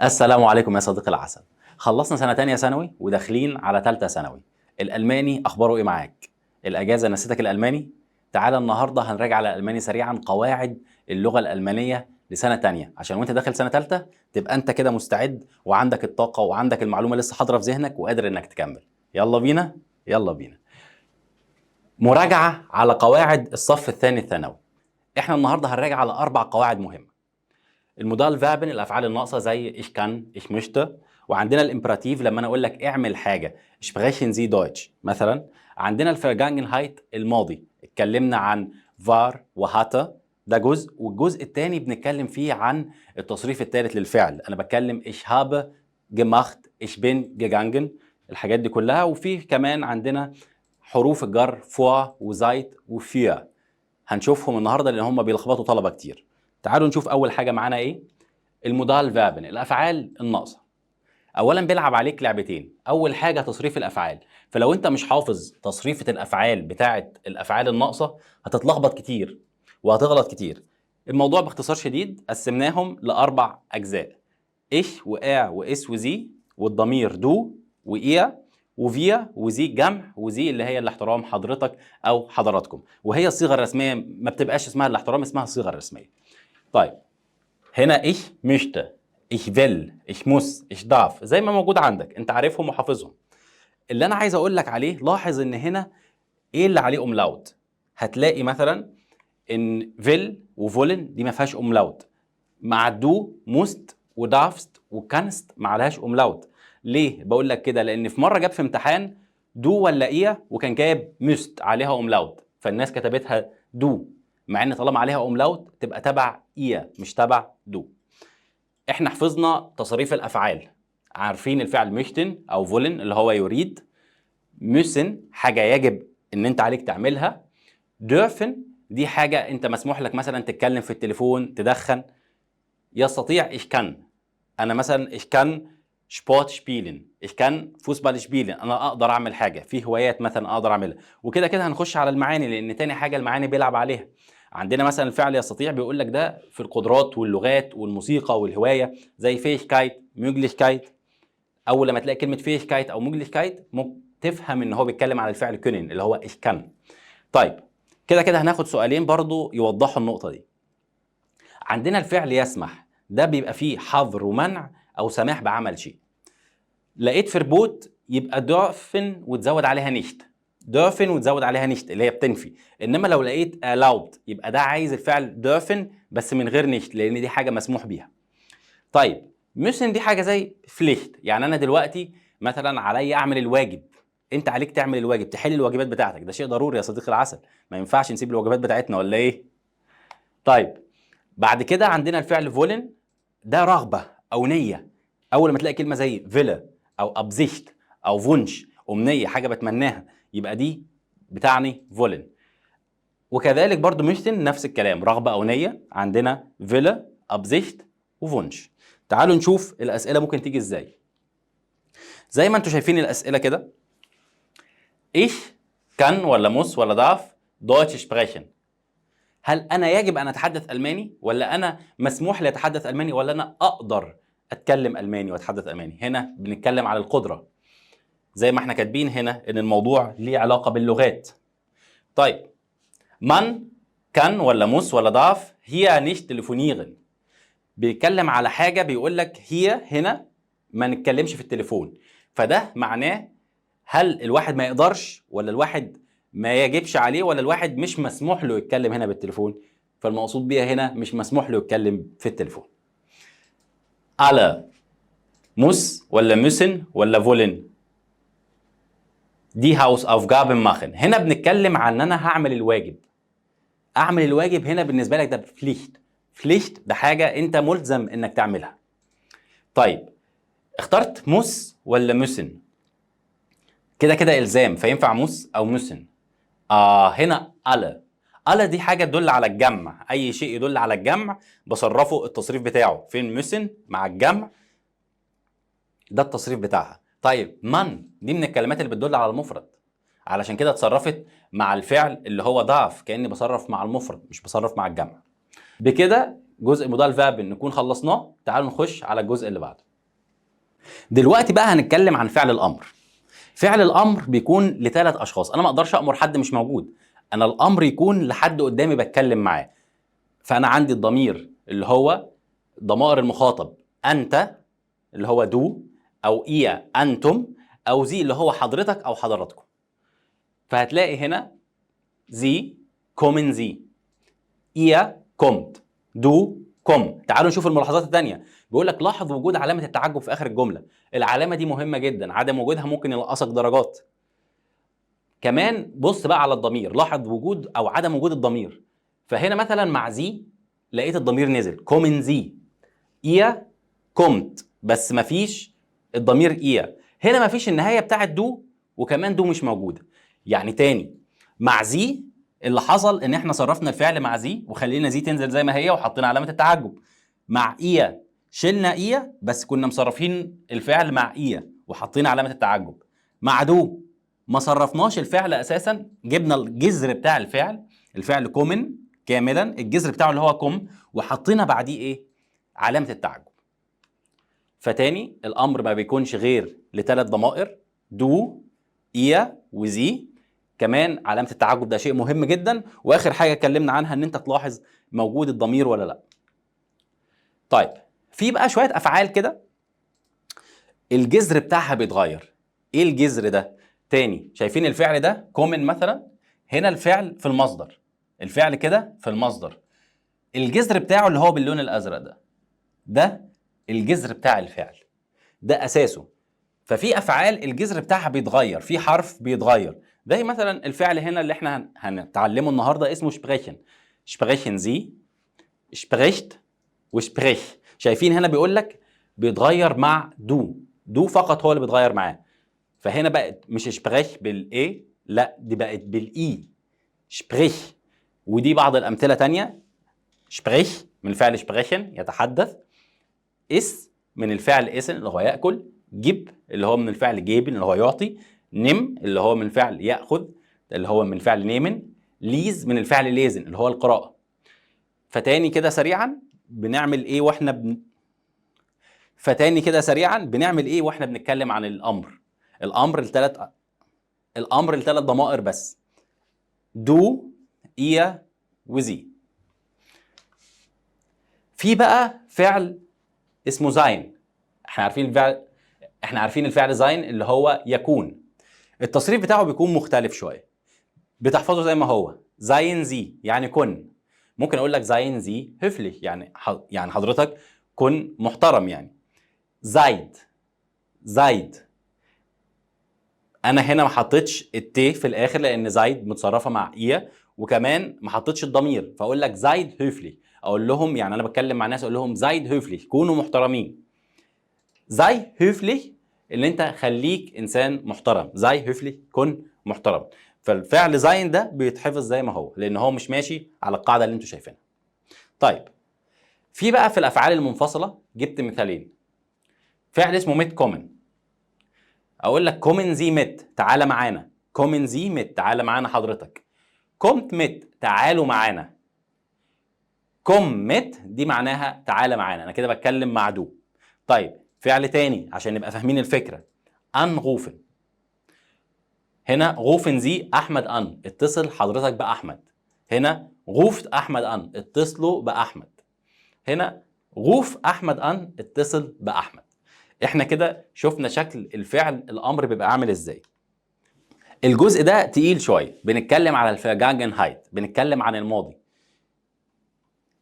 السلام عليكم يا صديقي العسل. خلصنا سنة تانية ثانوي وداخلين على تالتة ثانوي. الألماني أخباره إيه معاك؟ الأجازة نسيتك الألماني؟ تعالى النهاردة هنراجع على الألماني سريعا قواعد اللغة الألمانية لسنة تانية، عشان وأنت داخل سنة تالتة تبقى أنت كده مستعد وعندك الطاقة وعندك المعلومة لسه حاضرة في ذهنك وقادر إنك تكمل. يلا بينا. يلا بينا. مراجعة على قواعد الصف الثاني الثانوي. إحنا النهاردة هنراجع على 4 قواعد مهمة. المودال فيربن الافعال الناقصه زي ich kann ich möchte، وعندنا الامبراتيف لما انا اقول لك اعمل حاجه sprechen Sie Deutsch مثلا. عندنا الفرجانجنهايت الماضي، اتكلمنا عن war وهاتا، ده جزء، والجزء الثاني بنتكلم فيه عن التصريف الثالث للفعل. انا بتكلم ich habe gemacht ich bin gegangen، الحاجات دي كلها. وفي كمان عندنا حروف الجر vor وزايت وفير، هنشوفهم النهارده لان هم بيلخبطوا طلبه كتير. تعالوا نشوف اول حاجه معانا ايه. المودال فيربن الافعال الناقصه. اولا بيلعب عليك لعبتين. اول حاجه تصريف الافعال، فلو انت مش حافظ تصريفه الافعال بتاعه الافعال الناقصه هتتلخبط كتير وهتغلط كتير. الموضوع باختصار شديد قسمناهم ل4 اجزاء: ايش وآ واس وزي، والضمير دو وإيا، وفيا وزي جمع، وزي اللي هي الاحترام حضرتك او حضراتكم، وهي الصيغه الرسميه ما بتبقاش اسمها الاحترام، اسمها الصيغه الرسميه. طيب هنا ich möchte ich will ich muss ich darf زي ما موجود عندك، انت عارفهم وحافظهم. اللي انا عايز اقول لك عليه، لاحظ ان هنا ايه اللي عليه املاوت. هتلاقي مثلا ان will وفولن دي ما فيهاش املاوت، مع دو موست ودارفست وكانست ما عليهاش املاوت. ليه بقول لك كده؟ لان في مره جاب في امتحان دو ولا ايه وكان جايب مست عليها املاوت، فالناس كتبتها دو، مع ان طالما عليها املاوت تبقى تبع ايه مش تبع دو. احنا حفظنا تصاريف الافعال، عارفين الفعل مشتن او فولن اللي هو يريد، müssen حاجه يجب ان انت عليك تعملها، dürfen دي حاجه انت مسموح لك مثلا تتكلم في التليفون تدخن. يستطيع ich kann، انا مثلا ich kann Sport spielen ich kann Fußball spielen، انا اقدر اعمل حاجه في هوايات مثلا اقدر اعملها. وكده كده هنخش على المعاني لان تاني حاجه المعاني بيلعب عليها. عندنا مثلا الفعل يستطيع بيقول لك ده في القدرات واللغات والموسيقى والهوايه، زي فيشكايت ميجليشكايت. اول لما تلاقي كلمه فيشكايت او ميجليشكايت ممكن تفهم ان هو بيتكلم على الفعل كونن اللي هو ich kann. طيب كده كده هناخد سؤالين برضو يوضحوا النقطه دي. عندنا الفعل يسمح، ده بيبقى فيه حظر ومنع او سماح بعمل شيء. لقيت فربوت يبقى دورفن وتزود عليها نيشت، دورفن وتزود عليها نيشت اللي هي بتنفي. انما لو لقيت allowed يبقى ده عايز الفعل دورفن بس من غير نيشت لان دي حاجه مسموح بيها. طيب müssen دي حاجه زي فليشت، يعني انا دلوقتي مثلا عليا اعمل الواجب، انت عليك تعمل الواجب، تحل الواجبات بتاعتك، ده شيء ضروري يا صديقي العسل، ما ينفعش نسيب الواجبات بتاعتنا ولا ايه؟ طيب بعد كده عندنا الفعل فولن، ده رغبه او نيه. اول ما تلاقي كلمه زي فيلا او ابزيشت او فونش امنيه حاجه بتمناها يبقى دي بتعني فولن. وكذلك برضو مشتن نفس الكلام، رغبه او نيه، عندنا فيلا ابزيشت وفونش. تعالوا نشوف الاسئله ممكن تيجي ازاي. زي ما انتم شايفين الاسئله كده: ich kann ولا muss ولا darf Deutsch sprechen. هل انا يجب ان اتحدث الماني، ولا انا مسموح لي اتحدث الماني، ولا انا اقدر اتكلم الماني واتحدث الماني؟ هنا بنتكلم على القدره، زي ما احنا كاتبين هنا ان الموضوع ليه علاقه باللغات. طيب من كان ولا موس ولا ضعف هي نيش تليفونيغن، بيتكلم على حاجه بيقول لك هي هنا ما نتكلمش في التليفون، فده معناه هل الواحد ما يقدرش، ولا الواحد ما يجبش عليه، ولا الواحد مش مسموح له يتكلم هنا بالتليفون؟ فالمقصود بيها هنا مش مسموح له يتكلم في التليفون. على موس ولا موسن ولا فولن دي هاوس aufgaben ماخن، هنا بنتكلم عن ان انا هعمل الواجب. اعمل الواجب هنا بالنسبه لك ده فليشت، فليشت ده حاجه انت ملزم انك تعملها. طيب اخترت موس ولا موسن، كده كده الزام فينفع موس او موسن. هنا على دي حاجه تدل على الجمع، اي شيء يدل على الجمع بصرفه التصريف بتاعه فين، موسن مع الجمع ده التصريف بتاعها. طيب من دي من الكلمات اللي بتدل على المفرد، علشان كده اتصرفت مع الفعل اللي هو ضعف، كاني بصرف مع المفرد مش بصرف مع الجمع. بكده جزء مودال فيرب نكون خلصناه. تعالوا نخش على الجزء اللي بعده. دلوقتي بقى هنتكلم عن فعل الامر. فعل الامر بيكون لثلاث اشخاص، انا ما اقدرش امر حد مش موجود، انا الامر يكون لحد قدامي بتكلم معاه. فانا عندي الضمير اللي هو ضمائر المخاطب، انت اللي هو دو، او ايا انتم، او زي اللي هو حضرتك او حضراتكم. فهتلاقي هنا زي كومن زي، ايا كومت، دو كوم. تعالوا نشوف الملاحظات الثانيه. بيقول لك لاحظ وجود علامه التعجب في اخر الجمله. العلامه دي مهمه جدا، عدم وجودها ممكن ينقصك درجات. كمان بص بقى على الضمير، لاحظ وجود او عدم وجود الضمير. فهنا مثلا مع زي لقيت الضمير نزل كومن زي، ايا كومت، بس مفيش الضمير ايا. هنا مفيش النهايه بتاعت دو، وكمان دو مش موجوده. يعني تاني، مع زي اللي حصل ان احنا صرفنا الفعل مع زي وخلينا زي تنزل زي ما هي وحطينا علامه التعجب. مع ايا شلنا ايا بس كنا مصرفين الفعل مع ايا وحطينا علامه التعجب. مع دو ما صرفناش الفعل اساسا، جبنا الجذر بتاع الفعل، الفعل كومن كاملا الجذر بتاعه اللي هو كوم، وحطينا بعديه ايه؟ علامه التعجب. فتاني الامر ما بيكونش غير لثلاث ضمائر، دو، ايا، وزي. كمان علامه التعجب ده شيء مهم جدا. واخر حاجه اتكلمنا عنها ان انت تلاحظ موجود الضمير ولا لا. طيب في بقى شويه افعال كده الجذر بتاعها بيتغير. ايه الجذر ده؟ تاني شايفين الفعل ده كومن مثلا، هنا الفعل في المصدر، الفعل كده في المصدر، الجذر بتاعه اللي هو باللون الازرق ده الجذر بتاع الفعل، ده اساسه. ففي افعال الجذر بتاعها بيتغير، في حرف بيتغير. زي مثلا الفعل هنا اللي احنا هنتعلمه النهارده اسمه sprechen. sprechen Sie، spricht وsprich. شايفين هنا بيقول لك بيتغير مع دو فقط هو اللي بيتغير معاه. فهنا بقت مش sprich بالاي، لا دي بقت بالاي، sprich. ودي بعض الامثله تانية. sprich من الفعل sprechen يتحدث، اس من الفعل اسن اللي هو ياكل، جيب اللي هو من الفعل جيبن اللي هو يعطي، نم اللي هو من الفعل ياخذ اللي هو من الفعل نيمن، ليز من الفعل ليزن اللي هو القراءه. فتاني كده سريعا بنعمل ايه واحنا بنتكلم عن الامر. الامر لثلاث ضمائر بس، دو، ايا، وزي. في بقى فعل اسمه زاين. احنا عارفين الفعل زاين اللي هو يكون. التصريف بتاعه بيكون مختلف شويه، بتحفظه زي ما هو زاين زي يعني كن. ممكن اقول لك زاين زي هفلي يعني حضرتك كن محترم يعني. زايد انا هنا ما حطيتش التي في الاخر لان زايد متصرفه مع ايا، وكمان ما حطيتش الضمير، فاقول لك زايد هوفلي. اقول لهم يعني انا بتكلم مع ناس اقول لهم زايد هوفلي كونوا محترمين. زاي هوفلي اللي انت خليك انسان محترم، زاي هوفلي كن محترم. فالفعل زاين ده بيتحفظ زي ما هو لان هو مش ماشي على القاعده اللي انتوا شايفينها. طيب في بقى في الافعال المنفصله جبت مثالين. فعل اسمه ميت كومن. اقول لك كومن زي ميت تعالى معانا، كومن زي ميت تعالى معانا حضرتك. كومت ميت تعالوا معانا. كوم ميت دي معناها تعالى معانا، انا كده بتكلم مع دو. طيب فعل تاني عشان نبقى فاهمين الفكره، ان غوفن. هنا غوفن زي احمد ان اتصل حضرتك باحمد. هنا غوفت احمد ان اتصلوا باحمد. هنا غوف احمد ان اتصل باحمد. احنا كده شفنا شكل الفعل الامر بيبقى عامل ازاي. الجزء ده تقيل شويه، بنتكلم على الفرجانجنهايت، بنتكلم عن الماضي.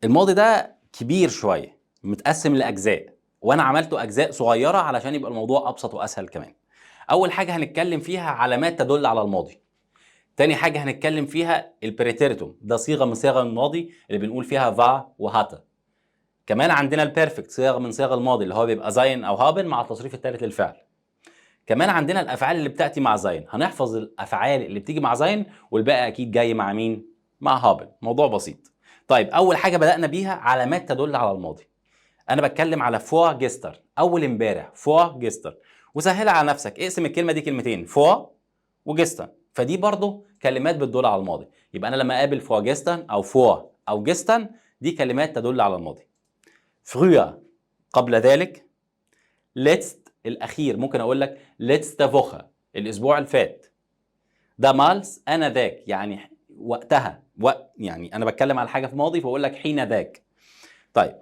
الماضي ده كبير شويه متقسم لاجزاء، وانا عملته اجزاء صغيره علشان يبقى الموضوع ابسط واسهل كمان. اول حاجه هنتكلم فيها علامات تدل على الماضي. تاني حاجه هنتكلم فيها البريتيرتوم، ده صيغه من صيغ الماضي اللي بنقول فيها فا وهاتا. كمان عندنا البيرفكت، صيغه من صيغ الماضي اللي هو بيبقى زاين او هابن مع التصريف الثالث للفعل. كمان عندنا الافعال اللي بتاتي مع زاين، هنحفظ الافعال اللي بتيجي مع زاين والباقي اكيد جاي مع مين؟ مع هابن. موضوع بسيط. طيب اول حاجه بدانا بيها علامات تدل على الماضي. انا بتكلم على فوا جيستر، اول امبارح فوا جيستر. وسهلها على نفسك، اقسم الكلمه دي كلمتين، فوا وجيستر، فدي برضو كلمات بتدل على الماضي. يبقى انا لما اقابل فوا جيستر او فوا او جيستر دي كلمات تدل على الماضي. früher قبل ذلك، letzt الاخير، ممكن اقول لك letzte Woche الاسبوع اللي فات. damals انا ذاك يعني وقتها، يعني انا بتكلم على حاجه في ماضي فاقول لك حين ذاك. طيب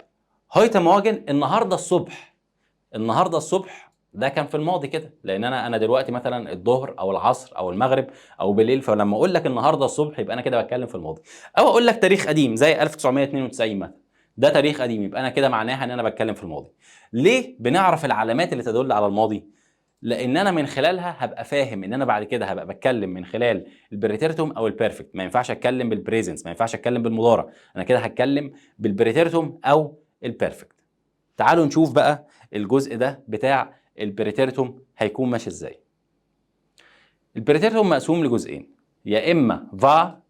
heute morgen النهارده الصبح. النهارده الصبح ده كان في الماضي كده، لان انا دلوقتي مثلا الظهر او العصر او المغرب او بالليل، فلما اقول لك النهارده الصبح يبقى انا كده بتكلم في الماضي. او اقول لك تاريخ قديم زي 1992 مثلا، ده تاريخ قديم، يبقى انا كده معناها ان انا بتكلم في الماضي. ليه بنعرف العلامات اللي تدل على الماضي؟ لان انا من خلالها هبقى فاهم ان انا بعد كده هبقى بتكلم من خلال البريتيرتوم او البيرفكت. ما ينفعش اتكلم بالبريزنس، ما ينفعش اتكلم بالمضارع، انا كده هتكلم بالبريتيرتوم او البيرفكت. تعالوا نشوف بقى الجزء ده بتاع البريتيرتوم هيكون ماشي ازاي. البريتيرتوم مقسوم لجزئين، يا اما فا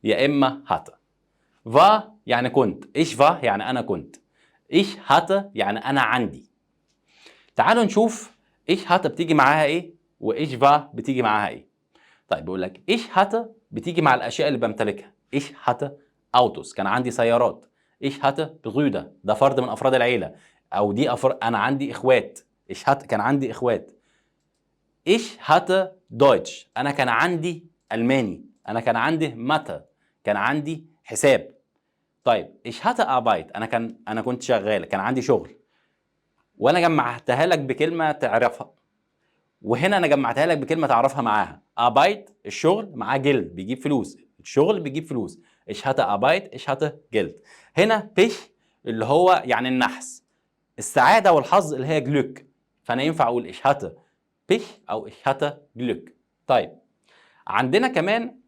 يا اما هاتا. فا يعني كنت، ايش فا يعني انا كنت، ايش هاتا يعني انا عندي. تعالوا نشوف ايش هاتا بتيجي معاها ايه وايش فا بتيجي معاها ايه. طيب بيقول لك ايش هاتا بتيجي مع الاشياء اللي بمتلكها. ايش هاتا اوتوس، كان عندي سيارات. ايش هاتا بغودا، ده فرد من افراد العيله، او دي انا عندي اخوات. ايش هاتا كان عندي اخوات. ايش هاتا دويتش، انا كان عندي الماني. انا كان عندي ماتا، كان عندي حساب. طيب ايش هاتا ابايت، انا كنت شغال، كان عندي شغل. وانا جمعتها لك بكلمه تعرفها، وهنا انا جمعتها لك بكلمه تعرفها معاها. ابايت الشغل، معاه جلد بيجيب فلوس، الشغل بيجيب فلوس. ايش هاتا ابايت ايش هاتا جلد. هنا بيش اللي هو يعني النحس، السعاده والحظ اللي هي جلوك، فانا ينفع اقول ايش هاتا بيش او ايش هاتا جلوك. طيب عندنا كمان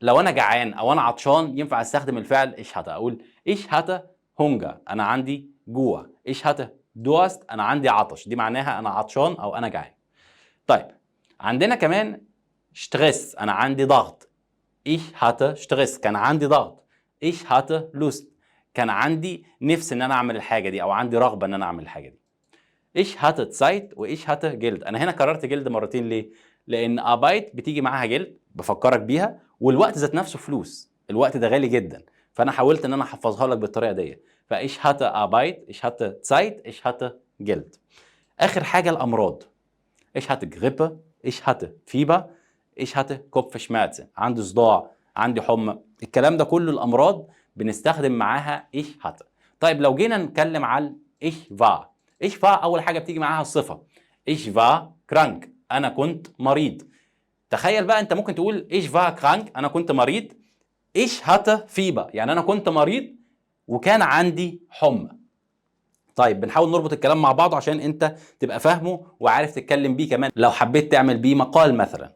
لو انا جعان او انا عطشان ينفع استخدم الفعل ايش هاتا، اقول ايش هاتا هونجا انا عندي جوع. ايش هاتا دوست انا عندي عطش، دي معناها انا عطشان او انا جعان. طيب عندنا كمان شتريس انا عندي ضغط. ich hatte Stress كان عندي ضغط. ich hatte Lust كان عندي نفس ان انا اعمل الحاجه دي او عندي رغبه ان انا اعمل الحاجه دي. ich hatte Zeit و ich hatte Geld. انا هنا كررت جلد مرتين ليه؟ لان Arbeit بتيجي معاها جلد بفكرك بيها، والوقت ذات نفسه فلوس، الوقت ده غالي جدا، فانا حاولت ان انا احفظها لك بالطريقه دي. فايش hatte Arbeit ich hatte Zeit ich hatte Geld. اخر حاجه الامراض. ich hatte Grippe ich hatte Fieber ich hatte Kopfschmerzen، عندي صداع، عندي حمى، الكلام ده كله الامراض بنستخدم معاها ich hatte. طيب لو جينا نتكلم على ich war. ich war اول حاجه بتيجي معاها الصفه. ich war krank انا كنت مريض. تخيل بقى انت ممكن تقول ich war krank انا كنت مريض. ich hatte Fieber يعني انا كنت مريض وكان عندي حمى. طيب بنحاول نربط الكلام مع بعضه عشان انت تبقى فاهمه وعارف تتكلم بيه كمان لو حبيت تعمل بيه مقال مثلا.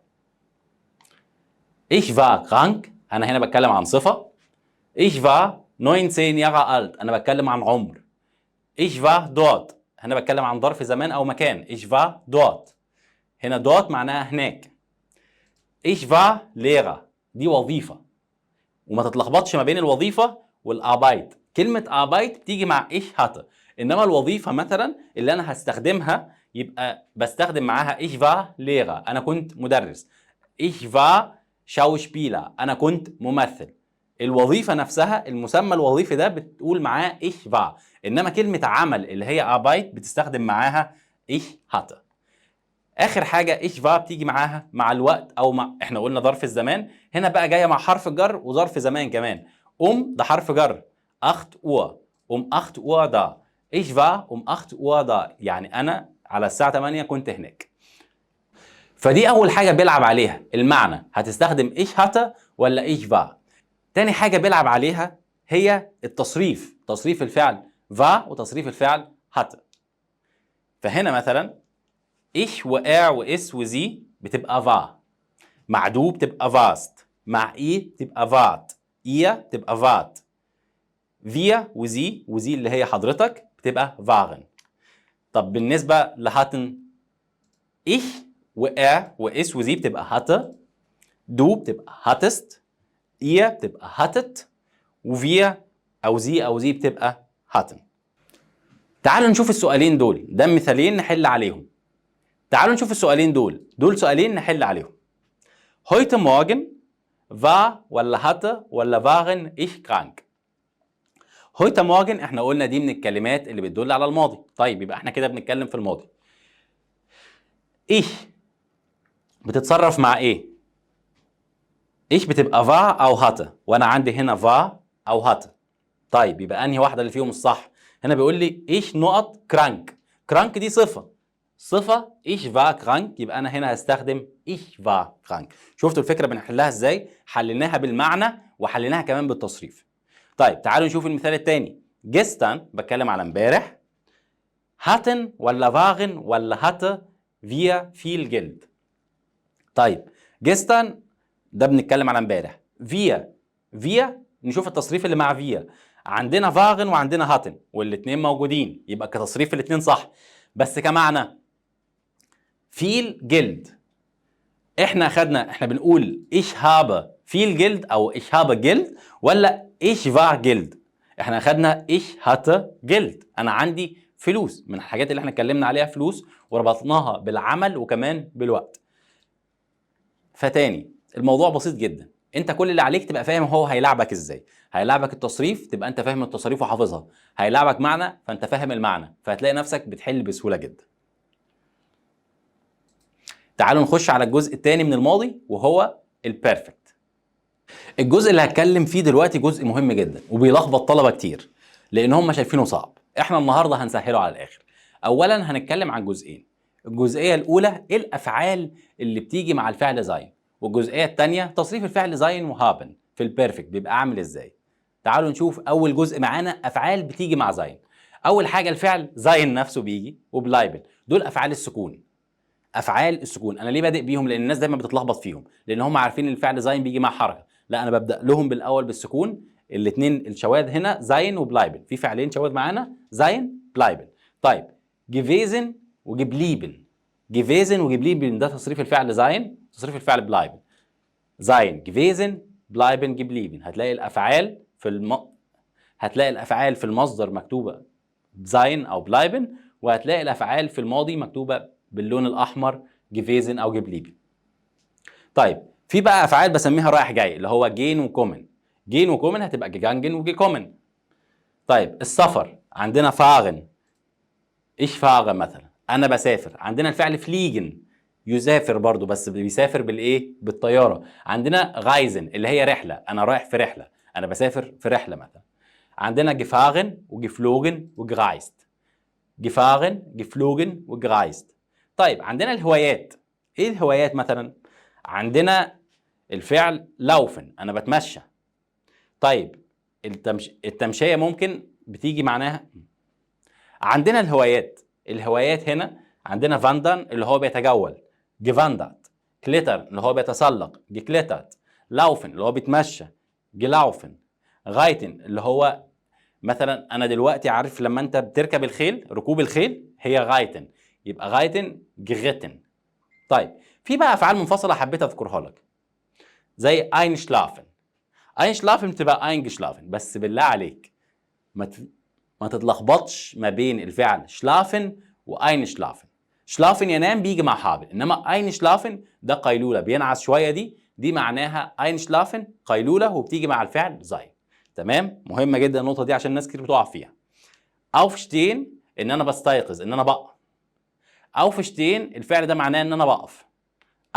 ich war krank انا هنا بتكلم عن صفة. ich war 19 Jahre alt انا بتكلم عن عمر. ich war dort هنا بتكلم عن ظرف زمان او مكان. ich war dort هنا dort معناها هناك. ich war Lehrer دي وظيفة، وما تتلخبطش ما بين الوظيفة والاربايت. كلمة اربايت بتيجي مع ich hatte، انما الوظيفة مثلا اللي انا هستخدمها يبقى بستخدم معاها ich war Lehrer انا كنت مدرس. ich war Schauspieler انا كنت ممثل. الوظيفة نفسها المسمى الوظيفي ده بتقول معاه ich war، انما كلمة عمل اللي هي arbeit بتستخدم معاها ich hatte. اخر حاجه ايش فا بتيجي معاها مع الوقت او مع احنا قلنا ظرف الزمان، هنا بقى جايه مع حرف الجر وظرف زمان كمان. ده حرف جر. 8 Uhr um 8 Uhr da. ich war um 8 Uhr da يعني انا على الساعه 8 كنت هناك. فدي اول حاجه بيلعب عليها المعنى، هتستخدم ايش هاتا ولا ايش فا. تاني حاجه بيلعب عليها هي التصريف، تصريف الفعل فا وتصريف الفعل هاتا. فهنا مثلا ich وer واس وزي بتبقى فا، مع دو بتبقى فاست، مع اي بتبقى فات، ihr بتبقى فات، wir وزي اللي هي حضرتك بتبقى waren. طب بالنسبة لهاتن ich وer واس وزي بتبقى hatte، du بتبقى hattest، ihr بتبقى hattet، وvir او زي بتبقى hatten. تعالوا نشوف السؤالين دول، ده مثالين نحل عليهم. تعالوا نشوف السؤالين دول سؤالين نحل عليهم. heute Morgen war ولا hatte ولا waren ich krank. heute Morgen احنا قلنا دي من الكلمات اللي بتدل على الماضي. طيب يبقى احنا كده بنتكلم في الماضي. ich بتتصرف مع ايه؟ ich بتبقى war او hatte، وانا عندي هنا war او hatte. طيب يبقى انهي واحده اللي فيهم الصح؟ هنا بيقول لي ich نقط krank. krank دي صفه ich war krank، يبقى انا هنا هستخدم ich war krank. شفتوا الفكره بنحلها ازاي؟ حليناها بالمعنى وحليناها كمان بالتصريف. طيب تعالوا نشوف المثال الثاني. gestern بتكلم على امبارح. hatten ولا waren ولا hatte wir viel Geld. طيب gestern ده بنتكلم على امبارح. wir نشوف التصريف اللي مع wir. عندنا waren وعندنا hatten والاثنين موجودين، يبقى كتصريف الاثنين صح، بس كمعنى viel Geld احنا بنقول ich habe viel Geld او ich habe Geld ولا ich war Geld. احنا اخدنا ich hatte Geld، انا عندي فلوس. من الحاجات اللي احنا اتكلمنا عليها فلوس وربطناها بالعمل وكمان بالوقت. فتاني الموضوع بسيط جدا، انت كل اللي عليك تبقى فاهم هو هيلعبك ازاي. هيلعبك التصريف تبقى انت فاهم التصريف وحافظها، هيلعبك معنى فانت فاهم المعنى، فهتلاقي نفسك بتحل بسهولة جدا. تعالوا نخش على الجزء الثاني من الماضي وهو البيرفكت. الجزء اللي هتكلم فيه دلوقتي جزء مهم جدا وبيلخبط طلبة كتير لان هم شايفينه صعب. احنا النهارده هنسهله على الاخر. اولا هنتكلم عن جزئين. الجزئيه الاولى ايه الافعال اللي بتيجي مع الفعل زين، والجزئيه الثانيه تصريف الفعل زين وهابن في البيرفكت بيبقى عامل ازاي. تعالوا نشوف اول جزء معانا افعال بتيجي مع زين. اول حاجه الفعل زين نفسه بيجي وبلايبن، دول افعال السكون. افعال السكون انا ليه بادئ بيهم؟ لان الناس دايما بتتلخبط فيهم لان هم عارفين ان الفعل زين بيجي مع حركه. لا انا ببدا لهم بالاول بالسكون. الاثنين الشواذ هنا زين وبلايبن، في فعلين شواذ معانا زين بلايبن. طيب جيفيزن وجبليبن. جيفيزن وجبليبن ده تصريف الفعل زين، تصريف الفعل بلايبن. زين جيفيزن بلايبن جبليبن. هتلاقي الافعال في المصدر مكتوبه زين او بلايبن، وهتلاقي الافعال في الماضي مكتوبه باللون الاحمر جيفيزن او جبليبن. طيب في بقى افعال بسميها رايح جاي اللي هو جين وكومن. جين وكومن هتبقى جيجانجن وجيكومن. طيب السفر عندنا فاغن، ايش فاغن مثلا انا بسافر. عندنا الفعل فليجن يسافر برضو بس بيسافر بالايه؟ بالطياره. عندنا غايزن اللي هي رحله، انا رايح في رحله، انا بسافر في رحله مثلا. عندنا جفاغن وجفلوجن وجرايست. جفاغن جفلوجن وجرايست. طيب عندنا الهوايات. ايه الهوايات مثلا؟ عندنا الفعل لوفن انا بتمشى. طيب التمشية ممكن بتيجي معناها. عندنا الهوايات هنا عندنا فاندان اللي هو بيتجول جيفاندات. كليتر اللي هو بيتسلق جيكليتات. لاوفن اللي هو بيتمشى جلاوفن. غايتن اللي هو مثلا انا دلوقتي عارف لما انت بتركب الخيل، ركوب الخيل هي غايتن، يبقى غايتن جغتن. طيب في بقى افعال منفصله حبيت اذكرها لك زي اينشلافن. اينشلافن بتبقى اينجشلافن، بس بالله عليك ما تتلخبطش ما بين الفعل شلافن واينشلافن. شلافن ينام بيجي مع حابل، انما اينشلافن ده قيلوله بينعس شويه، دي معناها اينشلافن قيلوله وبتيجي مع الفعل زين. تمام؟ مهمه جدا النقطه دي عشان ناس كتير بتقع فيها. اوفشتين ان انا بستيقظ، ان انا بقف. اوفشتين الفعل ده معناه ان انا بقف.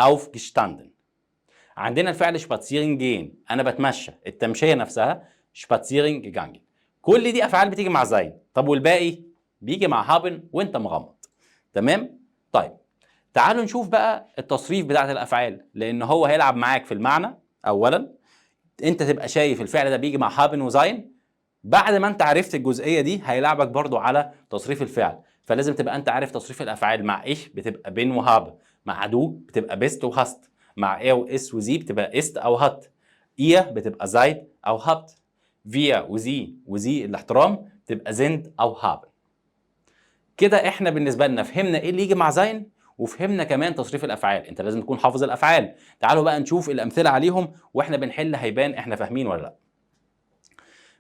aufgestanden. عندنا الفعل شباتسيرن جين انا بتمشى، التمشيه نفسها شباتسيرن جيجانجن. كل دي افعال بتيجي مع زين. طب والباقي بيجي مع هابن وانت مغمض. تمام؟ طيب تعالوا نشوف بقى التصريف بتاعت الافعال، لان هو هيلعب معاك في المعنى. اولا انت تبقى شايف الفعل ده بيجي مع هابن وزين. بعد ما انت عرفت الجزئيه دي هيلعبك برضو على تصريف الفعل، فلازم تبقى انت عارف تصريف الافعال. مع ايش بتبقى بين وهاب، مع دو بتبقى بيست وهاست، مع ايه واس وزي بتبقى است او هات، ايه بتبقى زايد او هابت، فيا وزي الاحترام بتبقى زند او هاب. كده احنا بالنسبه لنا فهمنا ايه اللي يجي مع زين، وفهمنا كمان تصريف الافعال. انت لازم تكون حافظ الافعال. تعالوا بقى نشوف الامثله عليهم واحنا بنحل هيبان احنا فاهمين ولا لا.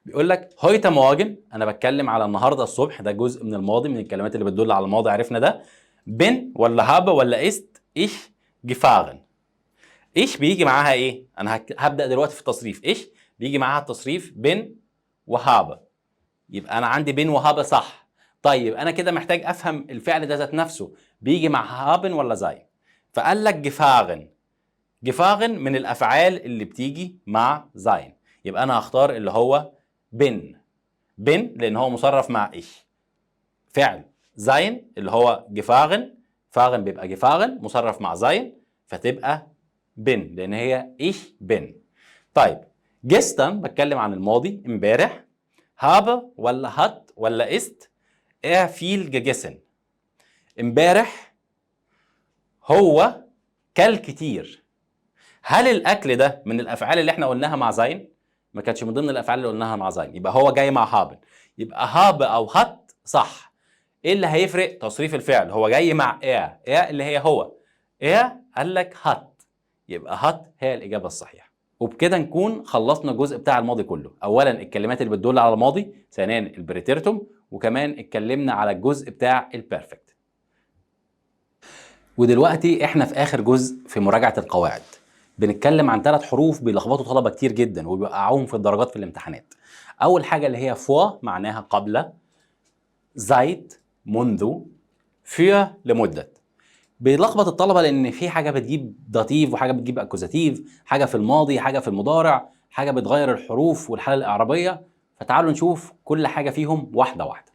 بيقول لك هويتا مواجن انا بتكلم على النهارده الصبح، ده جزء من الماضي من الكلمات اللي بتدل على الماضي عرفنا ده. بن ولا هابه ولا است ايش جفاغن. ايش بيجي معاها ايه؟ انا هبدا دلوقتي في التصريف. ايش بيجي معاها التصريف بن وهابه، يبقى انا عندي بن وهابه صح. طيب انا كده محتاج افهم الفعل ده ذات نفسه بيجي مع هابن ولا زاي. فقال لك جفاغن. جفاغن من الافعال اللي بتيجي مع زاين، يبقى انا هختار اللي هو بن. بن لان هو مصرف مع ايش. فعل زاين اللي هو جفاغن، فاغن بيبقى جفاغن مصرف مع زاين، فتبقى بن لان هي ايش بن. طيب جستن بتكلم عن الماضي امبارح. هابه ولا هات ولا است فيل جيجسن. امبارح هو كل كتير. هل الاكل ده من الافعال اللي احنا قلناها مع زين؟ ما كانتش من ضمن الافعال اللي قلناها مع زين، يبقى هو جاي مع هابن. يبقى هاب او هات صح. ايه اللي هيفرق؟ تصريف الفعل. هو جاي مع ايه اللي هي هو. ايه قال لك هات، يبقى هات هي الاجابه الصحيحه. وبكده نكون خلصنا الجزء بتاع الماضي كله. اولا الكلمات اللي بتدل على الماضي، ثانيا البريتيرتوم، وكمان اتكلمنا على الجزء بتاع البيرفكت. ودلوقتي احنا في اخر جزء في مراجعه القواعد. بنتكلم عن 3 حروف بيلخبطوا طلبه كتير جدا وبيوقعوهم في الدرجات في الامتحانات. اول حاجه اللي هي فوا معناها قبل، زايت منذ، für لمده. بيلخبط الطلبه لان في حاجه بتجيب داتيف وحاجه بتجيب اكوزاتيف، حاجه في الماضي حاجه في المضارع، حاجه بتغير الحروف والحاله الاعرابيه. فتعالوا نشوف كل حاجه فيهم واحده واحده.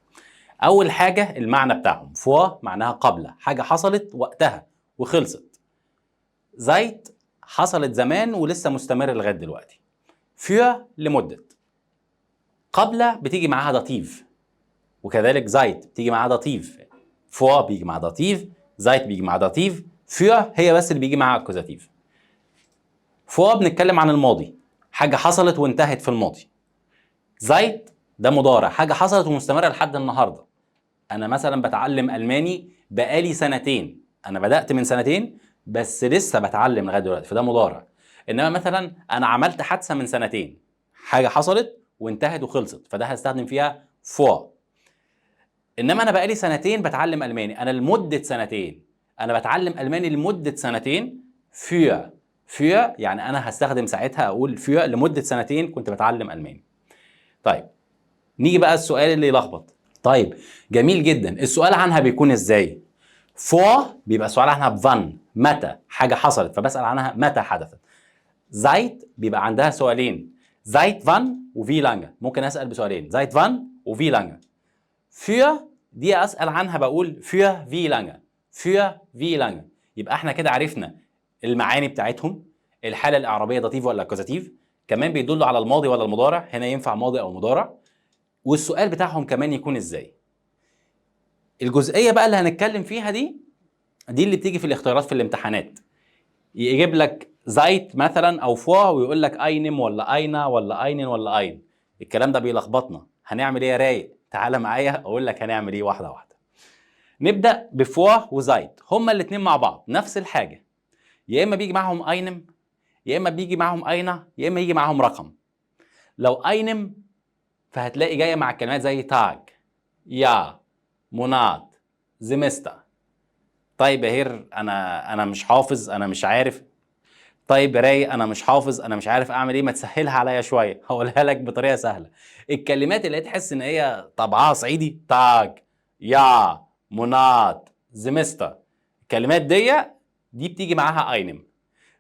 اول حاجه المعنى بتاعهم. فوا معناها قبل، حاجه حصلت وقتها وخلصت. زيت حصلت زمان ولسه مستمر لغايه دلوقتي. für لمده. قبل بتيجي معاها داتيف، وكذلك زيت بتيجي معاها داتيف. فوا بيجي مع داتيف، زيت بيجي مع داتيف، für هي بس اللي بيجي معاها اكوزاتيف. فوا بنتكلم عن الماضي، حاجه حصلت وانتهت في الماضي. زيت ده مضارع، حاجه حصلت ومستمره لحد النهارده. انا مثلا بتعلم الماني بقالي سنتين، انا بدات من سنتين بس لسه بتعلم لغايه دلوقتي، فده مضارع. انما مثلا انا عملت حادثه من سنتين، حاجه حصلت وانتهت وخلصت، فده هستخدم فيها فوا. انما انا بقالي سنتين بتعلم الماني، انا لمده سنتين، انا بتعلم الماني لمده سنتين. فيا فيا يعني انا هستخدم ساعتها اقول فيا لمده سنتين كنت بتعلم الماني. طيب نيجي بقى السؤال اللي يلخبط. طيب جميل جدا، السؤال عنها بيكون ازاي؟ فور بيبقى السؤال عنها بفان، متى حاجه حصلت فبسال عنها متى حدثت. زايت بيبقى عندها سؤالين، زايت فان وفي لانجا، ممكن اسال بسؤالين زايت فان وفي لانجا. فير دي اسال عنها بقول فير في لانجا، فير في لانجا. يبقى احنا كده عرفنا المعاني بتاعتهم، الحاله الاعرابيه داتيف ولا اكوزاتيف، كمان بيدلوا على الماضي ولا المضارع، هنا ينفع ماضي او مضارع، والسؤال بتاعهم كمان يكون ازاي. الجزئيه بقى اللي هنتكلم فيها دي اللي بتيجي في الاختيارات في الامتحانات. يجيب لك زايت مثلا او فوا ويقول لك اينم ولا اينا ولا اينن ولا اين. الكلام ده بيلخبطنا، هنعمل ايه يا رايق؟ تعالى معايا اقول لك هنعمل ايه واحده واحده. نبدا بفوا وزايت، هما الاثنين مع بعض نفس الحاجه، يا اما بيجي معاهم اينم يا اما بيجي معاهم اينا يا اما يجي معاهم رقم. لو اينم فهتلاقي جايه مع الكلمات زي تاج، يا، مناد، زمستا. طيب يا هير انا مش حافظ، انا مش عارف. طيب يا راي انا مش حافظ، انا مش عارف اعمل ايه، ما تسهلها عليا شويه. هقولها لك بطريقه سهله. الكلمات اللي تحس ان هي طبعها صعيدي، تاج، يا، مناد، زمستا، الكلمات دي بتيجي معاها اينم.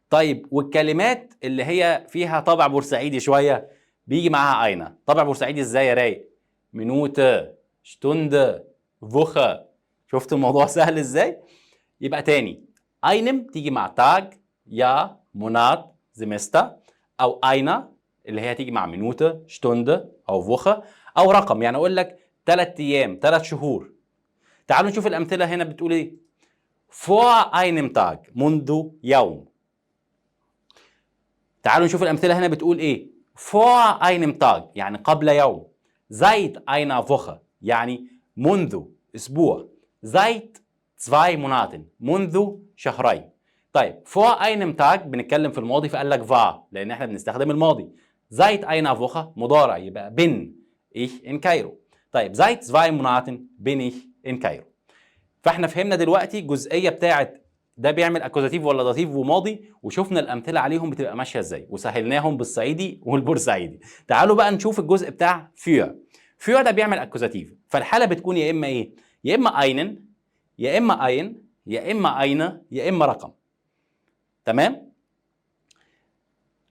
طيب والكلمات اللي هي فيها طابع بورسعيدي شويه بيجي معاها اينا. طابع بورسعيدي ازاي يا راي؟ منوته، شتوند، فوخه. شفت الموضوع سهل ازاي؟ يبقى تاني، اينم تيجي مع تاج، يا، مناد، زمستا، او اينا اللي هي تيجي مع منوته، شتوند او فوخه، او رقم يعني اقول لك 3 ايام 3 شهور. تعالوا نشوف الامثله هنا بتقول ايه. vor einem Tag منذ يوم. تعالوا نشوف الامثله هنا بتقول ايه. vor einem Tag يعني قبل يوم. seit einer Woche يعني منذ اسبوع. seit 2 Monaten منذ شهرين. طيب vor einem Tag بنتكلم في الماضي فقال لك war لان احنا بنستخدم الماضي. seit einer Woche مضارع يبقى bin ich in Kairo. طيب seit 2 Monaten bin ich in Kairo. فاحنا فهمنا دلوقتي الجزئيه بتاعت ده بيعمل اكوزاتيف ولا داتيف وماضي، وشفنا الامثله عليهم بتبقى ماشيه ازاي، وسهلناهم بالصعيدي والبورسعيدي. تعالوا بقى نشوف الجزء بتاع فير. für ده بيعمل اكوزاتيف، فالحاله بتكون يا اما ايه؟ يا اما einen، يا اما ein، يا اما eine، يا اما رقم. تمام؟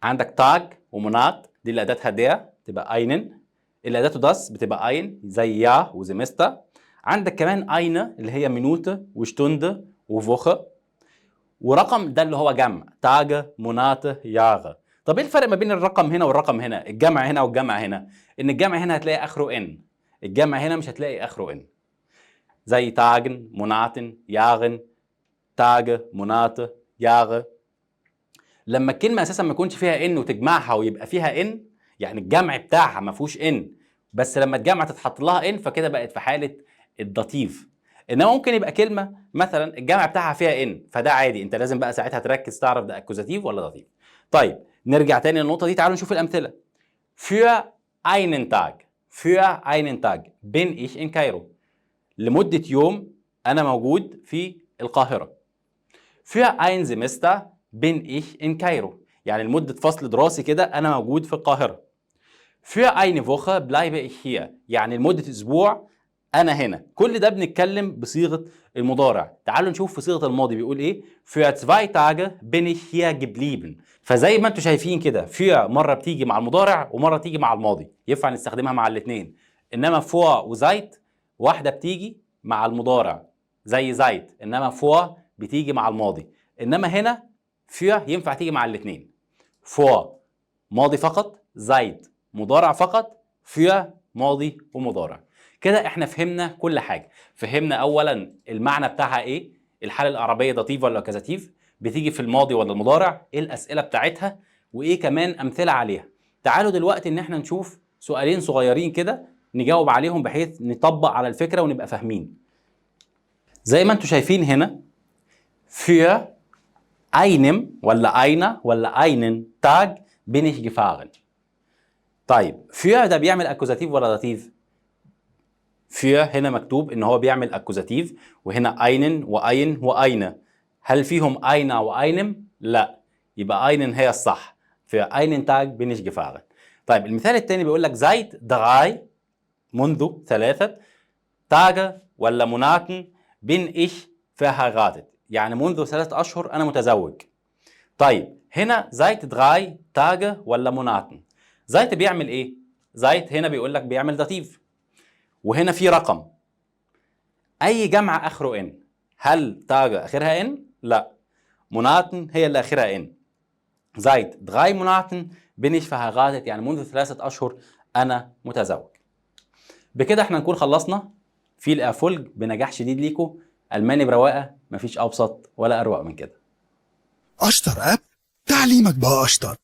عندك تاج ومونات دي اللي اداتها der تبقى einen، اللي اداته das بتبقى ein زي يا وزمستر. عندك كمان eine اللي هي مينوته وشتونده وفوخه، ورقم ده اللي هو جمع تاج مونات ياغ. طب ايه الفرق ما بين الرقم هنا والرقم هنا، الجمع هنا والجمع هنا؟ ان الجمع هنا هتلاقي اخره ان، الجمع هنا مش هتلاقي اخره ان. زي تاجن موناتن ياغن، تاج مونات ياغ. لما الكلمه اساسا ما يكونش فيها ان وتجمعها ويبقى فيها ان، يعني الجمع بتاعها ما فيهوش ان، بس لما الجمع تتحط لها ان فكده بقت في حاله الداتيف. انما ممكن يبقى كلمه مثلا الجمع بتاعها فيها ان، فده عادي، انت لازم بقى ساعتها تركز تعرف ده اكوزاتيف ولا داتيف. طيب نرجع تاني للنقطه دي، تعالوا نشوف الامثله. für einen Tag، für einen Tag bin ich in كايرو، لمده يوم انا موجود في القاهره. für ein Semester bin ich in كايرو، يعني لمده فصل دراسي كده انا موجود في القاهره. für eine Woche bleibe ich hier، يعني لمده اسبوع انا هنا. كل ده بنتكلم بصيغه المضارع. تعالوا نشوف في صيغه الماضي بيقول ايه. für 2 Tage bin ich hier geblieben. فزي ما انتم شايفين كده für مره بتيجي مع المضارع ومره تيجي مع الماضي، ينفع نستخدمها مع الاثنين. انما vor وزايت واحده بتيجي مع المضارع زي زايت، انما vor بتيجي مع الماضي. انما هنا für ينفع تيجي مع الاثنين. vor ماضي فقط، زايت مضارع فقط، für ماضي ومضارع. كده احنا فهمنا كل حاجه. فهمنا اولا المعنى بتاعها ايه، الحاله الاعرابيه داتيف ولا كازاتيف، بتيجي في الماضي ولا المضارع، ايه الاسئله بتاعتها، وايه كمان امثله عليها. تعالوا دلوقتي ان احنا نشوف سؤالين صغيرين كده نجاوب عليهم بحيث نطبق على الفكره ونبقى فاهمين. زي ما انتم شايفين هنا für einem ولا einer ولا einen Tag bin ich gefahren. طيب für ده بيعمل اكوزاتيف ولا داتيف؟ für هنا مكتوب ان هو بيعمل اكوزاتيف، وهنا einen واين واينه. هل فيهم اينه واينم؟ لا، يبقى einen هي الصح. für einen Tag bin ich gefahren. طيب المثال الثاني بيقول لك seit 3 منذ 3 Tage ولا Monaten bin ich verheiratet، يعني منذ 3 اشهر انا متزوج. طيب هنا seit 3 Tage ولا Monaten، seit بيعمل ايه؟ seit هنا بيقول لك بيعمل داتيف، وهنا في رقم. اي جمع اخره ان، هل تاج اخرها ان؟ لا، موناتن هي اللي اخرها ان. seit 3 Monaten bin ich verheiratet، يعني منذ 3 اشهر انا متزوج. بكده احنا نكون خلصنا في الافولج بنجاح شديد ليكم. الماني برواقه، مفيش ابسط ولا اروق من كده. اشطر اب، تعليمك بقى اشطر.